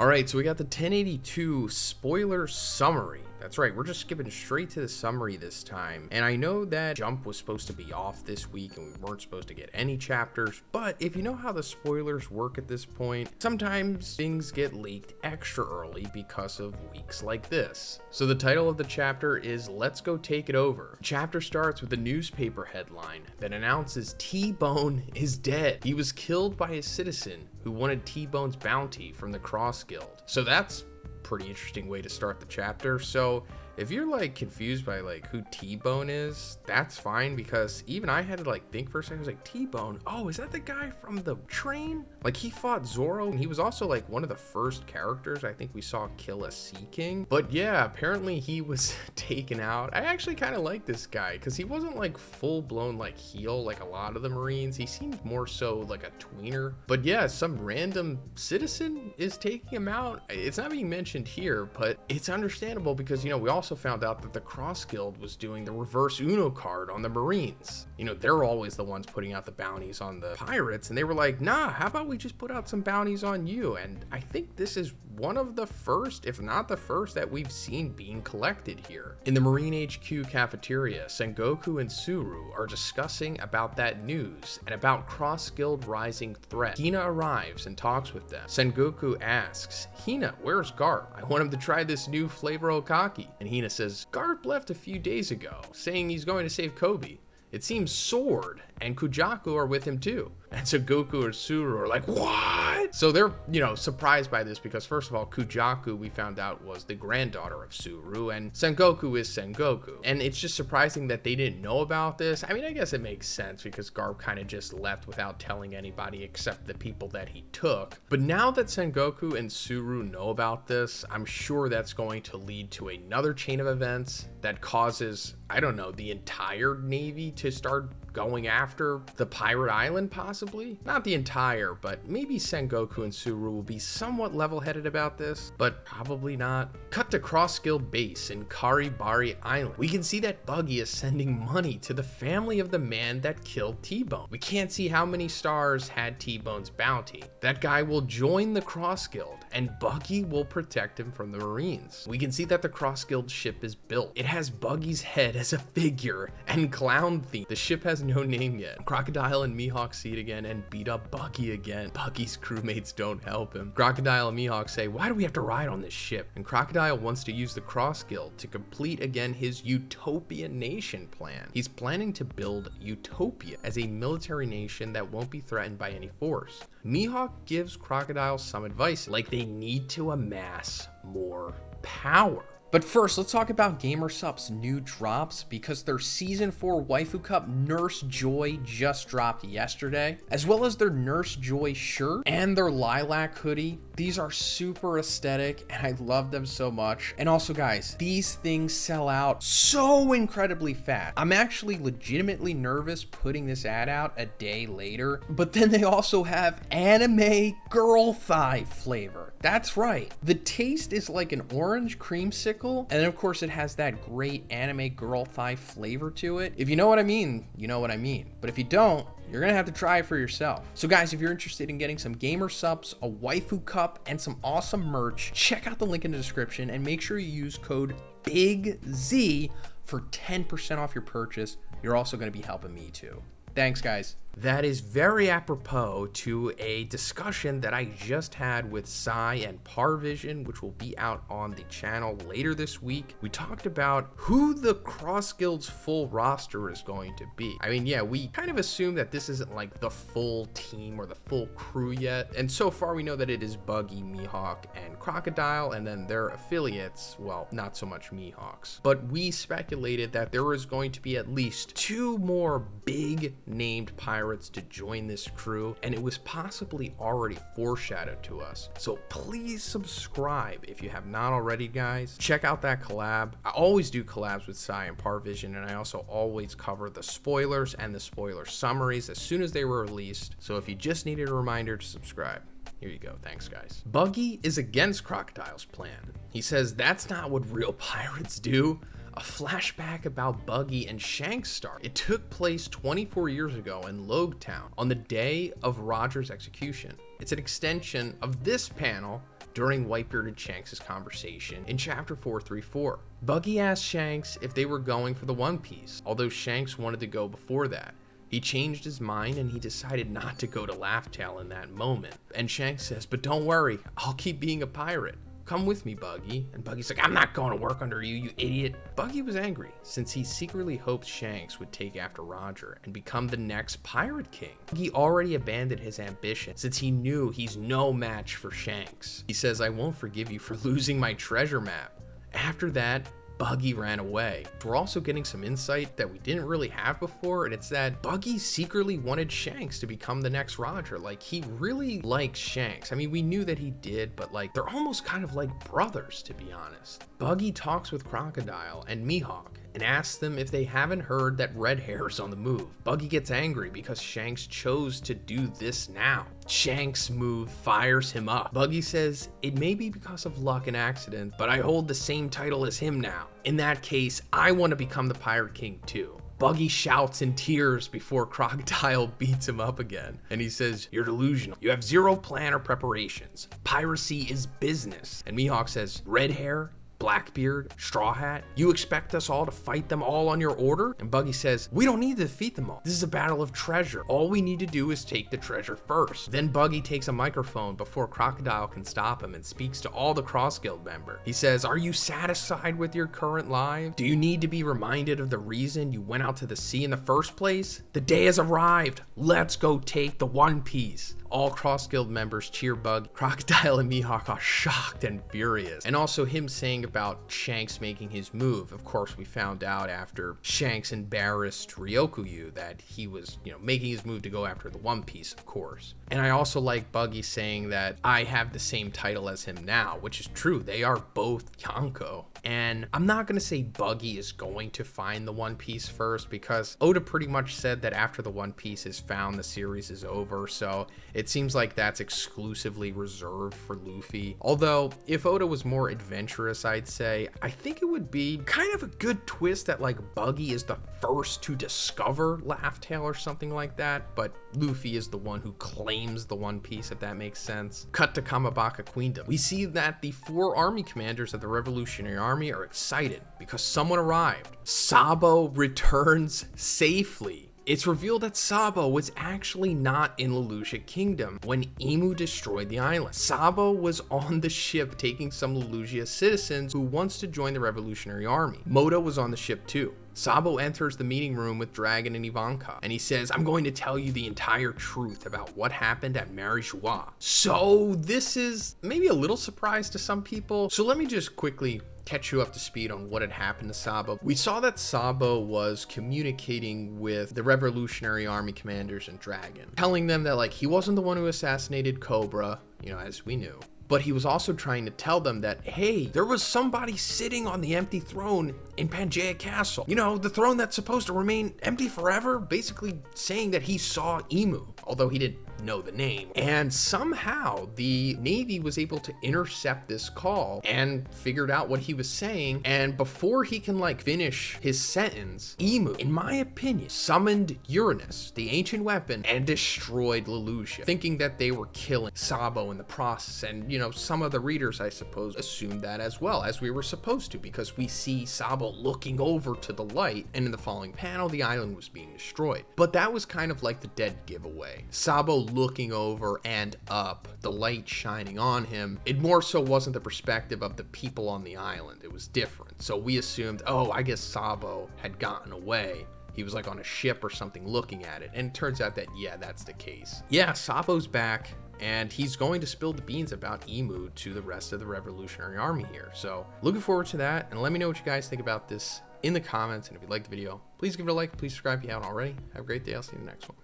All right, so we got the 1082 spoiler summary. That's right, we're just skipping straight to the summary this time. And I know that Jump was supposed to be off this week and we weren't supposed to get any chapters, but if you know how the spoilers work at this point, sometimes things get leaked extra early because of weeks like this. So the title of the chapter is Let's Go Take It Over. The chapter starts with a newspaper headline that announces T-Bone is dead. He was killed by a citizen who wanted T-Bone's bounty from the Cross Guild. So that's pretty interesting way to start the chapter. So if you're like confused by like who T-Bone is, that's fine, because even I had to like think for a second. I was like, T-Bone, oh, is that the guy from the train? Like, he fought Zoro, and he was also like one of the first characters I think we saw kill a Sea King. But yeah, apparently he was taken out. I actually kind of like this guy because he wasn't like full-blown like heel like a lot of the Marines. He seemed more so like a tweener. But yeah, some random citizen is taking him out. It's not being mentioned here, but it's understandable because, you know, we also found out that the Cross Guild was doing the reverse Uno card on the Marines. You know, they're always the ones putting out the bounties on the pirates, and they were like, nah, how about we just put out some bounties on you? And I think this is one of the first, if not the first, that we've seen being collected here. In the Marine HQ cafeteria, Sengoku and Suru are discussing about that news and about Cross Guild rising threat. Hina arrives and talks with them. Sengoku asks, Hina, where's Garp? I want him to try this new flavor okaki. And Hina says, Garp left a few days ago, saying he's going to save Kobe. It seems Sword and Kujaku are with him too. And so Goku or Suru are like, what? So they're, you know, surprised by this because first of all, Kujaku, we found out, was the granddaughter of Suru, and Sengoku is Sengoku. And it's just surprising that they didn't know about this. I mean, I guess it makes sense because Garp kind of just left without telling anybody except the people that he took. But now that Sengoku and Suru know about this, I'm sure that's going to lead to another chain of events that causes, I don't know, the entire Navy to start going after the pirate island, possibly. Not the entire, but maybe Sengoku and Suru will be somewhat level-headed about this, but probably not. Cut to Cross Guild base in Karibari Island. We can see that Buggy is sending money to the family of the man that killed T-Bone. We can't see how many stars had T-Bone's bounty. That guy will join the Cross Guild, and Buggy will protect him from the Marines. We can see that the Cross Guild ship is built. It has Buggy's head as a figure and clown theme. The ship has no name yet. Crocodile and Mihawk see it again and beat up Buggy again. Buggy's crewmates don't help him. Crocodile and Mihawk say, why do we have to ride on this ship? And Crocodile wants to use the Cross Guild to complete again his Utopia Nation plan. He's planning to build Utopia as a military nation that won't be threatened by any force. Mihawk gives Crocodile some advice, like they need to amass more power. But first, let's talk about GamerSup's new drops, because their Season 4 Waifu Cup Nurse Joy just dropped yesterday, as well as their Nurse Joy shirt and their lilac hoodie. These are super aesthetic and I love them so much. And also guys, these things sell out so incredibly fast. I'm actually legitimately nervous putting this ad out a day later, but then they also have anime girl thigh flavor. That's right. The taste is like an orange creamsicle, and then of course it has that great anime girl thigh flavor to it. If you know what I mean, you know what I mean. But if you don't, you're gonna have to try it for yourself. So guys, if you're interested in getting some GamerSups, a Waifu Cup, and some awesome merch, check out the link in the description and make sure you use code BIGZ for 10% off your purchase. You're also gonna be helping me too. Thanks guys. That is very apropos to a discussion that I just had with Sai and Parvision, which will be out on the channel later this week. We talked about who the Cross Guild's full roster is going to be. I mean, yeah, we kind of assume that this isn't like the full team or the full crew yet. And so far we know that it is Buggy, Mihawk, and Crocodile, and then their affiliates, well, not so much Mihawks. But we speculated that there was going to be at least 2 more big named pirates to join this crew, and it was possibly already foreshadowed to us. So please subscribe if you have not already, guys. Check out that collab. I always do collabs with Sai and Parvision, and I also always cover the spoilers and the spoiler summaries as soon as they were released. So if you just needed a reminder to subscribe, here you go. Thanks, guys. Buggy is against Crocodile's plan. He says that's not what real pirates do. A flashback about Buggy and Shankstar. It took place 24 years ago in Logetown on the day of Roger's execution. It's an extension of this panel during Whitebearded Shanks' conversation in chapter 434. Buggy asked Shanks if they were going for the One Piece, although Shanks wanted to go before that. He changed his mind and he decided not to go to Laugh-Tale in that moment. And Shanks says, "But don't worry, I'll keep being a pirate. Come with me, Buggy." And Buggy's like, "I'm not going to work under you, you idiot." Buggy was angry since he secretly hoped Shanks would take after Roger and become the next Pirate King. Buggy already abandoned his ambition since he knew he's no match for Shanks. He says, "I won't forgive you for losing my treasure map." After that, Buggy ran away. We're also getting some insight that we didn't really have before, and it's that Buggy secretly wanted Shanks to become the next Roger. Like, he really likes Shanks. I mean, we knew that he did, but like, they're almost kind of like brothers, to be honest. Buggy talks with Crocodile and Mihawk and asks them if they haven't heard that Red Hair's on the move. Buggy gets angry because Shanks chose to do this now. Shanks' move fires him up. Buggy says, "It may be because of luck and accident, but I hold the same title as him now. In that case, I want to become the Pirate King too." Buggy shouts in tears before Crocodile beats him up again. And he says, "You're delusional. You have zero plan or preparations. Piracy is business." And Mihawk says, "Red Hair, Blackbeard, Straw Hat, you expect us all to fight them all on your order?" And Buggy says, "We don't need to defeat them all. This is a battle of treasure. All we need to do is take the treasure first." Then Buggy takes a microphone before Crocodile can stop him and speaks to all the Cross Guild members. He says, "Are you satisfied with your current life? Do you need to be reminded of the reason you went out to the sea in the first place? The day has arrived. Let's go take the One Piece." All Cross Guild members cheer Buggy. Crocodile and Mihawk are shocked and furious. And also him saying about Shanks making his move. Of course, we found out after Shanks embarrassed Ryokuyu that he was, making his move to go after the One Piece, of course. And I also like Buggy saying that I have the same title as him now, which is true. They are both Yonko. And I'm not going to say Buggy is going to find the One Piece first, because Oda pretty much said that after the One Piece is found, the series is over. So it seems like that's exclusively reserved for Luffy. Although, if Oda was more adventurous, I'd say, I think it would be kind of a good twist that like Buggy is the first to discover Laugh-Tale or something like that, but Luffy is the one who claims the One Piece, if that makes sense. Cut to Kamabaka Queendom. We see that the 4 army commanders of the Revolutionary Army are excited because someone arrived. Sabo returns safely. It's revealed that Sabo was actually not in Lelouch Kingdom when Imu destroyed the island. Sabo was on the ship taking some Lelouch citizens who wants to join the Revolutionary Army. Moto was on the ship too. Sabo enters the meeting room with Dragon and Ivanka, and he says, "I'm going to tell you the entire truth about what happened at Marijois." So this is maybe a little surprise to some people. So let me just quickly catch you up to speed on what had happened to Sabo. We saw that Sabo was communicating with the Revolutionary Army commanders and Dragon, telling them that like he wasn't the one who assassinated Cobra, as we knew. But he was also trying to tell them that, hey, there was somebody sitting on the empty throne in Pangaea Castle. The throne that's supposed to remain empty forever, basically saying that he saw Imu, although he didn't know the name. And somehow the Navy was able to intercept this call and figured out what he was saying. And before he can finish his sentence, Imu, in my opinion, summoned Uranus, the ancient weapon, and destroyed Lelouch, thinking that they were killing Sabo in the process. And some of the readers, I suppose, assumed that as well, as we were supposed to, because we see Sabo looking over to the light, and in the following panel, the island was being destroyed. But that was kind of like the dead giveaway. Sabo looking over and up, the light shining on him. It more so wasn't the perspective of the people on the island. It was different. So we assumed, oh, I guess Sabo had gotten away. He was on a ship or something looking at it. And it turns out that, yeah, that's the case. Yeah, Sabo's back. And he's going to spill the beans about Imu to the rest of the Revolutionary Army here. So looking forward to that. And let me know what you guys think about this in the comments. And if you liked the video, please give it a like. Please subscribe if you haven't already. Have a great day. I'll see you in the next one.